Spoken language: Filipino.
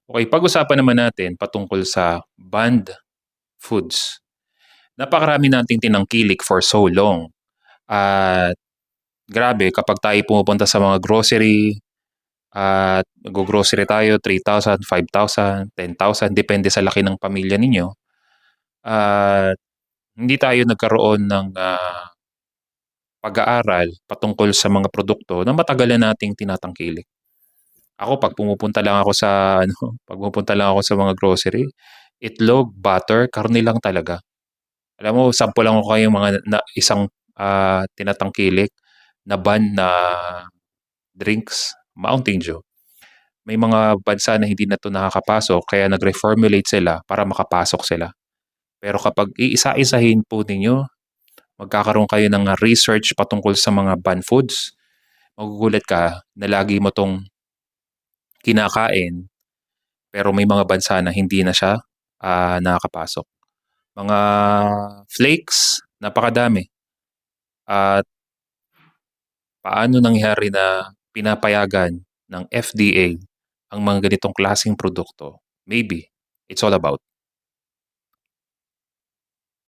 Okay, pag-usapan naman natin patungkol sa banned foods. Napakarami nating tinangkilik for so long at grabe kapag tayo pumupunta sa mga grocery at naggo-grocery tayo 3,000, 5,000, 10,000 depende sa laki ng pamilya ninyo at hindi tayo nagkaroon ng, pag-aaral patungkol sa mga produkto na matagal na nating tinatangkilik. Ako 'pag pumupunta lang ako sa ano, 'pag pumupunta lang ako sa mga grocery, itlog, butter, karne lang talaga. Alam mo sample lang ko kayong mga na isang, tinatangkilik na ban na drinks, Mountain Dew. May mga bansa na hindi na 'to nakakapasok kaya nag-reformulate sila para makapasok sila. Pero kapag iisa-isahin po ninyo, magkakaroon kayo ng, research patungkol sa mga banned foods, magugulat ka na lagi mo 'tong kinakain, pero may mga bansa na hindi na siya, nakakapasok. Mga flakes, napakadami at paano nangyari na pinapayagan ng FDA ang mga ganitong klaseng produkto? Maybe it's all about